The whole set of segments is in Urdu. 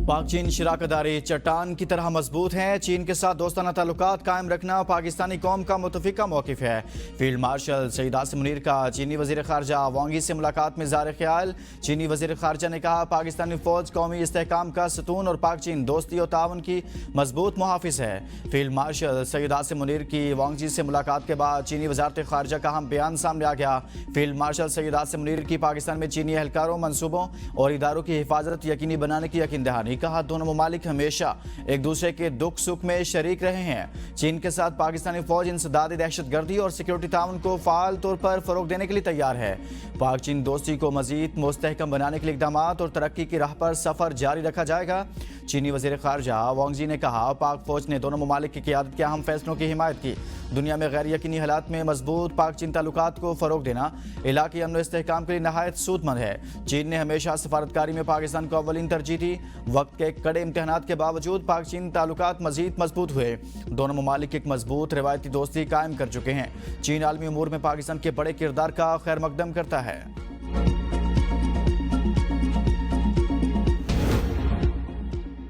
پاک چین شراکت داری چٹان کی طرح مضبوط ہیں۔ چین کے ساتھ دوستانہ تعلقات قائم رکھنا پاکستانی قوم کا متفقہ موقف ہے۔ فیلڈ مارشل سید عاصم منیر کا چینی وزیر خارجہ وانگ ای سے ملاقات میں اظہار خیال۔ چینی وزیر خارجہ نے کہا پاکستانی فوج قومی استحکام کا ستون اور پاک چین دوستی اور تعاون کی مضبوط محافظ ہے۔ فیلڈ مارشل سید عاصم منیر کی وانگ ای سے ملاقات کے بعد چینی وزارت خارجہ کا اہم بیان سامنے آ گیا۔ فیلڈ مارشل سید عاصم منیر کی پاکستان میں چینی اہلکاروں، منصوبوں اور اداروں کی حفاظت یقینی بنانے کی یقین دہانی۔ کہا دونوں ممالک ہمیشہ ایک دوسرے کے دکھ سکھ میں شریک رہے ہیں۔ چین کے ساتھ پاکستانی فوج انسداد دہشت گردی اور سیکورٹی تعاون کو فعال طور پر فروغ دینے کے لیے تیار ہے۔ پاک چین دوستی کو مزید مستحکم بنانے کے لیے اقدامات اور ترقی کی راہ پر سفر جاری رکھا جائے گا۔ چینی وزیر خارجہ وانگ ای نے کہا پاک فوج نے دونوں ممالک کی قیادت کے اہم فیصلوں کی حمایت کی۔ دنیا میں غیر یقینی حالات میں مضبوط پاک چین تعلقات کو فروغ دینا علاقائی امن و استحکام کے لیے نہایت سود مند ہے۔ چین نے ہمیشہ سفارتکاری میں پاکستان کو اولین ترجیح دی۔ وقت کے کڑے امتحانات کے باوجود پاک چین تعلقات مزید مضبوط ہوئے۔ دونوں ممالک ایک مضبوط روایتی دوستی قائم کر چکے ہیں۔ چین عالمی امور میں پاکستان کے بڑے کردار کا خیر مقدم کرتا ہے۔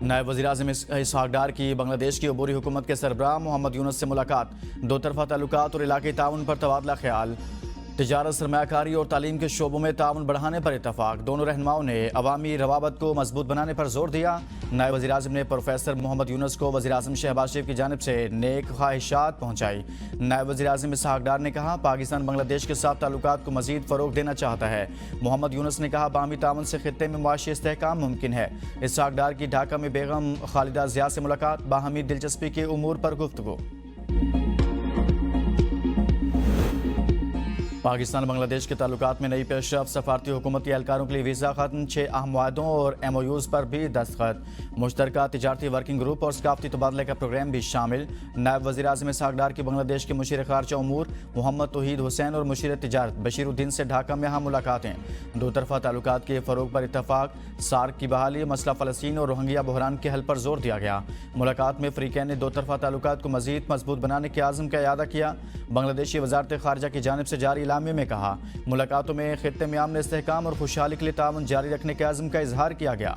نائب وزیراعظم اسحاق ڈار کی بنگلہ دیش کی عبوری حکومت کے سربراہ محمد یونس سے ملاقات۔ دو طرفہ تعلقات اور علاقائی تعاون پر تبادلہ خیال۔ تجارت، سرمایہ کاری اور تعلیم کے شعبوں میں تعاون بڑھانے پر اتفاق۔ دونوں رہنماؤں نے عوامی روابط کو مضبوط بنانے پر زور دیا۔ نائب وزیراعظم نے پروفیسر محمد یونس کو وزیراعظم شہباز شریف کی جانب سے نیک خواہشات پہنچائی۔ نائب وزیراعظم اسحاق ڈار نے کہا پاکستان بنگلہ دیش کے ساتھ تعلقات کو مزید فروغ دینا چاہتا ہے۔ محمد یونس نے کہا باہمی تعاون سے خطے میں معاشی استحکام ممکن ہے۔ اسحاق ڈار کی ڈھاکہ میں بیگم خالدہ ضیاء سے ملاقات۔ باہمی دلچسپی کے امور پر گفتگو۔ پاکستان بنگلہ دیش کے تعلقات میں نئی پیش رفت۔ سفارتی حکومتی اہلکاروں کے لیے ویزا ختم۔ 6 اہم معاہدوں اور ایم او یوز پر بھی دستخط۔ مشترکہ تجارتی ورکنگ گروپ اور ثقافتی تبادلے کا پروگرام بھی شامل۔ نائب وزیراعظم اسحاق ڈار کی بنگلہ دیش کے مشیر خارجہ امور محمد توحید حسین اور مشیر تجارت بشیر الدین سے ڈھاکہ میں اہم ملاقاتیں۔ دو طرفہ تعلقات کے فروغ پر اتفاق۔ سارک کی بحالی، مسئلہ فلسطین اور روہنگیا بحران کے حل پر زور دیا گیا۔ ملاقات میں فریقین نے دو طرفہ تعلقات کو مزید مضبوط بنانے کے عزم کا اعادہ کیا۔ بنگلہ دیشی وزارت خارجہ کی جانب سے جاری اعلامیے میں کہا ملاقاتوں میں خطے میں امن، استحکام اور خوشحالی کے لیے تعاون جاری رکھنے کے عزم کا اظہار کیا گیا۔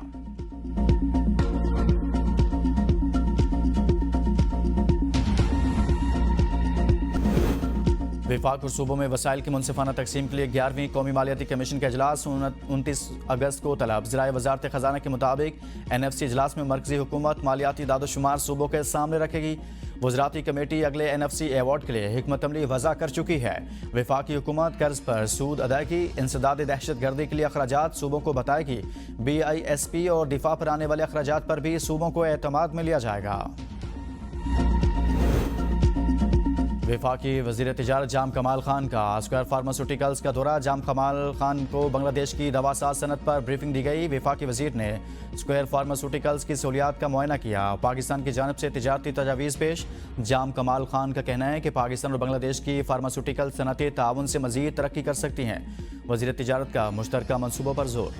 وفاق اور صوبوں میں وسائل کی منصفانہ تقسیم کے لیے 11ویں قومی مالیاتی کمیشن کا اجلاس 29 اگست کو طلب۔ ذرائع وزارت خزانہ کے مطابق NFC اجلاس میں مرکزی حکومت مالیاتی اعداد و شمار صوبوں کے سامنے رکھے گی۔ وزراتی کمیٹی اگلے NFC ایوارڈ کے لیے حکمت عملی وضع کر چکی ہے۔ وفاقی حکومت قرض پر سود ادائیگی، انسداد دہشت گردی کے لیے اخراجات صوبوں کو بتائے گی۔ BISP اور دفاع پر آنے والے اخراجات پر بھی صوبوں کو اعتماد میں لیا جائے گا۔ وفاقی وزیر تجارت جام کمال خان کا اسکوائر فارماسیوٹیکلز کا دورہ۔ جام کمال خان کو بنگلہ دیش کی دواساز صنعت پر بریفنگ دی گئی۔ وفاقی وزیر نے اسکوائر فارماسیوٹیکلز کی سہولیات کا معائنہ کیا۔ پاکستان کی جانب سے تجارتی تجاویز پیش۔ جام کمال خان کا کہنا ہے کہ پاکستان اور بنگلہ دیش کی فارماسیوٹیکل صنعتیں تعاون سے مزید ترقی کر سکتی ہیں۔ وزیر تجارت کا مشترکہ منصوبوں پر زور۔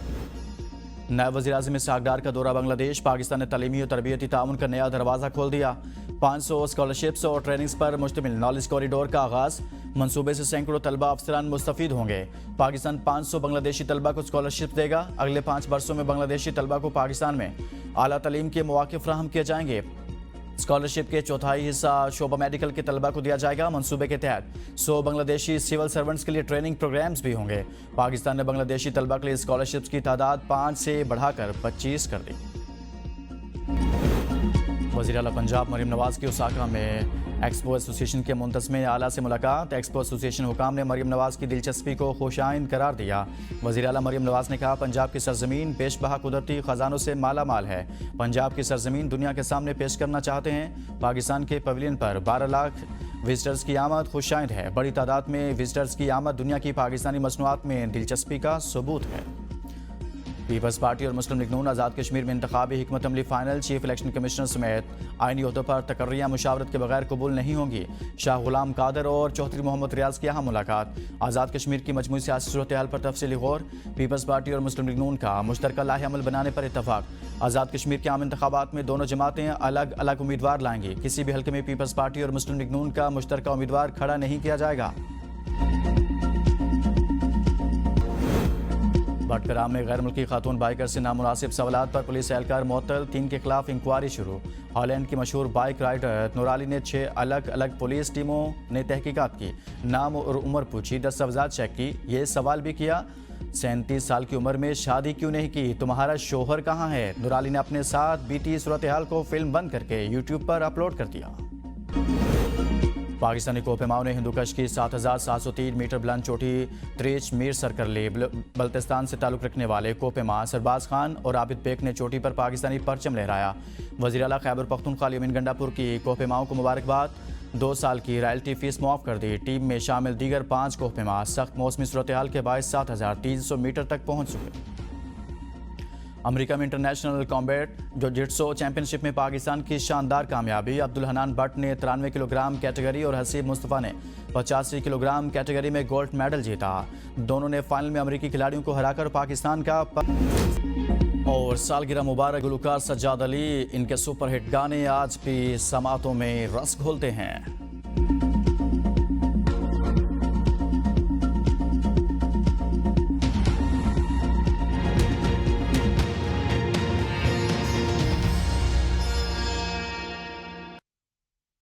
نائب وزیر اعظم اسحاق ڈار کا دورہ بنگلہ دیش۔ پاکستان نے تعلیمی اور تربیتی تعاون کا نیا دروازہ کھول دیا۔ 500 اسکالرشپس اور ٹریننگز پر مشتمل نالج کوریڈور کا آغاز۔ منصوبے سے سینکڑوں طلبہ افسران مستفید ہوں گے۔ پاکستان 500 بنگلہ دیشی طلبہ کو اسکالرشپ دے گا۔ اگلے 5 برسوں میں بنگلہ دیشی طلبہ کو پاکستان میں اعلیٰ تعلیم کے مواقع فراہم کیے جائیں گے۔ اسکالرشپ کے چوتھائی حصہ شعبہ میڈیکل کے طلبہ کو دیا جائے گا۔ منصوبے کے تحت 100 بنگلہ دیشی سول سرونٹس کے لیے ٹریننگ پروگرامز بھی ہوں گے۔ پاکستان نے بنگلہ دیشی طلبہ کے لیے اسکالرشپس کی تعداد 5 سے بڑھا کر 25 کر دی۔ وزیر اعلیٰ پنجاب مریم نواز کی اوساکا میں ایکسپو ایسوسی ایشن کے منتظمین اعلیٰ سے ملاقات۔ ایکسپو ایسوسی ایشن حکام نے مریم نواز کی دلچسپی کو خوشائند قرار دیا۔ وزیر اعلیٰ مریم نواز نے کہا پنجاب کی سرزمین بیش بہا قدرتی خزانوں سے مالا مال ہے۔ پنجاب کی سرزمین دنیا کے سامنے پیش کرنا چاہتے ہیں۔ پاکستان کے پویلین پر 12 لاکھ وزٹرز کی آمد خوشائند ہے۔ بڑی تعداد میں وزٹرز کی آمد دنیا کی پاکستانی مصنوعات میں دلچسپی کا ثبوت ہے۔ پیپلز پارٹی اور مسلم لیگ نون آزاد کشمیر میں انتخابی حکمت عملی فائنل۔ چیف الیکشن کمشنر سمیت آئینی عہدوں پر تقرریاں مشاورت کے بغیر قبول نہیں ہوں گی۔ شاہ غلام قادر اور چوہدری محمد ریاض کی اہم ملاقات۔ آزاد کشمیر کی مجموعی سیاسی صورتحال پر تفصیلی غور۔ پیپلز پارٹی اور مسلم لیگ نون کا مشترکہ لاہ عمل بنانے پر اتفاق۔ آزاد کشمیر کے عام انتخابات میں دونوں جماعتیں الگ الگ امیدوار لائیں گی۔ کسی بھی حلقے میں پیپلز پارٹی اور مسلم لیگ نون کا مشترکہ امیدوار کھڑا نہیں کیا جائے گا۔ بٹگرام میں غیر ملکی خاتون بائیکر سے نامناسب سوالات پر پولیس اہلکار معطل، 3 کے خلاف انکوائری شروع۔ ہالینڈ کی مشہور بائیک رائڈر نورالی نے 6 الگ الگ پولیس ٹیموں نے تحقیقات کی، نام اور عمر پوچھی، دستاویزات چیک کی، یہ سوال بھی کیا 37 سال کی عمر میں شادی کیوں نہیں کی، تمہارا شوہر کہاں ہے؟ نورالی نے اپنے ساتھ بیتی صورتحال کو فلم بند کر کے یوٹیوب پر اپلوڈ کر دیا۔ پاکستانی کوپیماؤں نے ہندوکش کی 7703 میٹر بلند چوٹی تریچ میر سر کر لی۔ بلتستان سے تعلق رکھنے والے کوپیما سرباز خان اور عابد بیگ نے چوٹی پر پاکستانی پرچم لہرایا۔ وزیر اعلیٰ خیبر پختونخوا یمین گنڈا پور کی کوپیماؤں کو مبارکباد، 2 سال کی رائلٹی فیس معاف کر دی۔ ٹیم میں شامل دیگر 5 کوپیما سخت موسمی صورتحال کے باعث 7300 میٹر تک پہنچ چکے۔ امریکہ میں انٹرنیشنل کامبیٹ جوجٹسو چیمپئن شپ میں پاکستان کی شاندار کامیابی۔ عبدالحنان بٹ نے 93 کلو گرام کیٹیگری اور حسیب مصطفیٰ نے 85 کلو گرام کیٹیگری میں گولڈ میڈل جیتا۔ دونوں نے فائنل میں امریکی کھلاڑیوں کو ہرا کر پاکستان کا اور سالگرہ مبارک۔ گلوکار سجاد علی، ان کے سپر ہٹ گانے آج بھی سماعتوں میں رس گھولتے ہیں۔